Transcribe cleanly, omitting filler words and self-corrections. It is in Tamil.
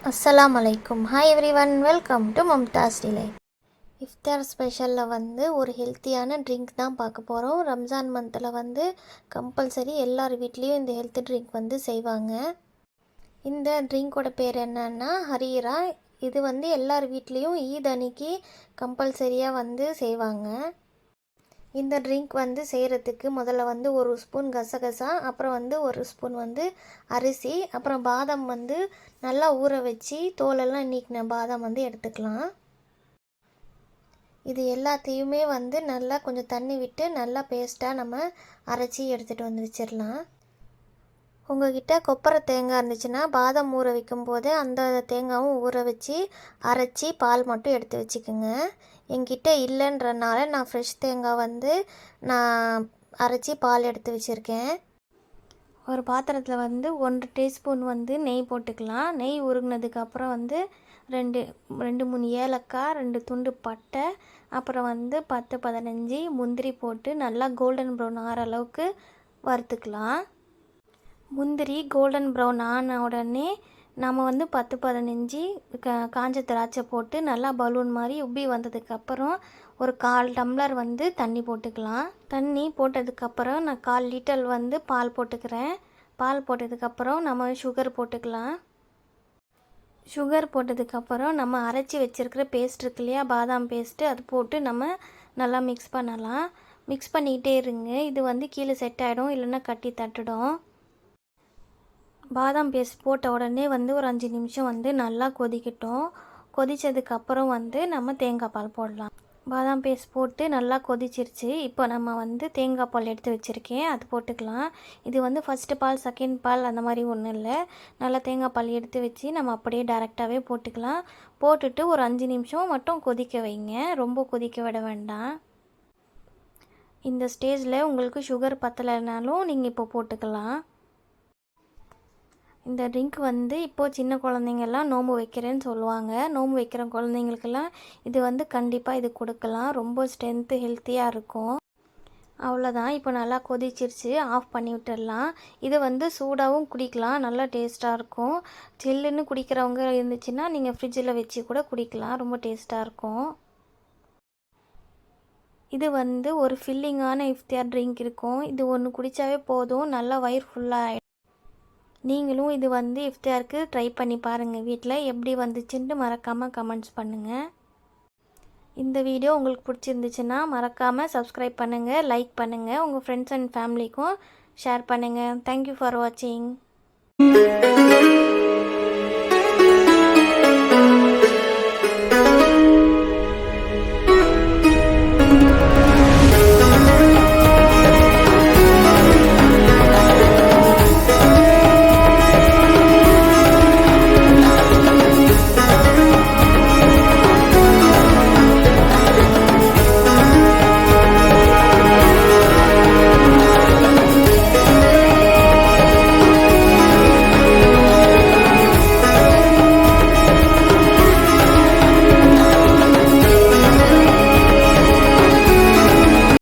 அஸ்ஸலாமு அலைக்கும். Hi everyone, welcome to Mumtaz delight. இஃப்தார் ஸ்பெஷலில் ஒரு ஹெல்த்தியான ட்ரிங்க் தான் பார்க்க போகிறோம். ரம்ஜான் மந்தில் கம்பல்சரி எல்லார் வீட்லேயும் இந்த ஹெல்த் ட்ரிங்க் செய்வாங்க. இந்த ட்ரிங்க்கோட பேர் என்னன்னா ஹரீரா. இது எல்லார் வீட்லேயும் ஈத் அன்னைக்கு கம்பல்சரியாக செய்வாங்க. இந்த ட்ரிங்க் செய்கிறதுக்கு முதல்ல ஒரு ஸ்பூன் கசகசா, அப்புறம் ஒரு ஸ்பூன் அரிசி, அப்புறம் பாதாம் நல்லா ஊற வச்சு தோலெல்லாம் நீக்கின பாதாம் எடுத்துக்கலாம். இது எல்லாத்தையுமே நல்லா கொஞ்சம் தண்ணி விட்டு நல்லா பேஸ்ட்டாக நம்ம அரைச்சி எடுத்துகிட்டு வச்சிடலாம். உங்கள்கிட்ட கொப்பரை தேங்காய் இருந்துச்சுன்னா பாதாம் ஊற வைக்கும் போதே அந்த தேங்காயும் ஊற வச்சு அரைச்சி பால் மட்டும் எடுத்து வச்சுக்கோங்க. என்கிட்ட இல்லைன்றனால நான் ஃப்ரெஷ் தேங்காய் நான் அரைச்சி பால் எடுத்து வச்சுருக்கேன். ஒரு பாத்திரத்தில் 1 டீஸ்பூன் நெய் போட்டுக்கலாம். நெய் உருகினதுக்கப்புறம் ரெண்டு 3 ஏலக்காய், 2 துண்டு பட்டை, அப்புறம் 10-15 முந்திரி போட்டு நல்லா கோல்டன் ப்ரௌன் ஆகிற அளவுக்கு வறுத்துக்கலாம். முந்திரி கோல்டன் ப்ரௌன் ஆன உடனே நம்ம 10-15 காஞ்ச திராட்சை போட்டு நல்லா பலூன் மாதிரி உப்பி வந்ததுக்கப்புறம் ஒரு 1/4 டம்ளர் தண்ணி போட்டுக்கலாம். தண்ணி போட்டதுக்கப்புறம் நான் 1/4 லிட்டர் பால் போட்டுக்கிறேன். பால் போட்டதுக்கப்புறம் நம்ம சுகர் போட்டுக்கலாம். சுகர் போட்டதுக்கப்புறம் நம்ம அரைச்சி வச்சுருக்கிற பேஸ்ட் இருக்கு இல்லையா, பாதாம் பேஸ்ட்டு, அது போட்டு நம்ம நல்லா மிக்ஸ் பண்ணலாம். மிக்ஸ் பண்ணிக்கிட்டே இருங்க. இது கீழே செட் ஆகிடும், இல்லைன்னா கட்டி தட்டுடும். பாதாம் பேஸ்ட் போட்ட உடனே ஒரு 5 நிமிஷம் நல்லா கொதிக்கட்டும். கொதித்ததுக்கப்புறம் நம்ம தேங்காய் பால் போடலாம். பாதாம் பேஸ்ட் போட்டு நல்லா கொதிச்சிருச்சு. இப்போ நம்ம தேங்காய் பால் எடுத்து வச்சுருக்கேன், அது போட்டுக்கலாம். இது ஃபஸ்ட்டு பால், செகண்ட் பால் அந்த மாதிரி ஒன்றும் இல்லை. நல்லா தேங்காய் பால் எடுத்து வச்சு நம்ம அப்படியே டைரெக்டாகவே போட்டுக்கலாம். போட்டுட்டு ஒரு 5 நிமிஷம் மட்டும் கொதிக்க வைங்க, ரொம்ப கொதிக்க விட வேண்டாம். இந்த ஸ்டேஜில் உங்களுக்கு சுகர் பத்தலைனாலும் நீங்கள் இப்போ போட்டுக்கலாம். இந்த ட்ரிங்க் இப்போது சின்ன குழந்தைங்கள்லாம் நோன்பு வைக்கிறேன்னு சொல்லுவாங்க. நோன்பு வைக்கிற குழந்தைங்களுக்கெல்லாம் இது கண்டிப்பாக இது கொடுக்கலாம். ரொம்ப ஸ்ட்ரென்த்து, ஹெல்த்தியாக இருக்கும். அவ்வளோதான். இப்போ நல்லா கொதிச்சிருச்சு, ஆஃப் பண்ணி விட்டுடலாம். இது சூடாகவும் குடிக்கலாம், நல்லா டேஸ்ட்டாக இருக்கும். சில்லுன்னு குடிக்கிறவங்க இருந்துச்சுன்னா நீங்கள் ஃப்ரிட்ஜில் வச்சு கூட குடிக்கலாம், ரொம்ப டேஸ்ட்டாக இருக்கும். இது ஒரு ஃபில்லிங்கான இஃப்தியார் ட்ரிங்க் இருக்கும். இது ஒன்று குடித்தாவே போதும், நல்லா வயிறு ஃபுல்லாக. நீங்களும் இது இஃப்தியாருக்கு ட்ரை பண்ணி பாருங்கள். வீட்டில் எப்படி வந்துச்சுன்ட்டு மறக்காமல் கமெண்ட்ஸ் பண்ணுங்கள். இந்த வீடியோ உங்களுக்கு பிடிச்சிருந்துச்சுன்னா மறக்காமல் சப்ஸ்கிரைப் பண்ணுங்கள், லைக் பண்ணுங்கள், உங்கள் ஃப்ரெண்ட்ஸ் அண்ட் ஃபேமிலிக்கும் ஷேர் பண்ணுங்கள். தேங்க்யூ ஃபார் வாட்சிங்.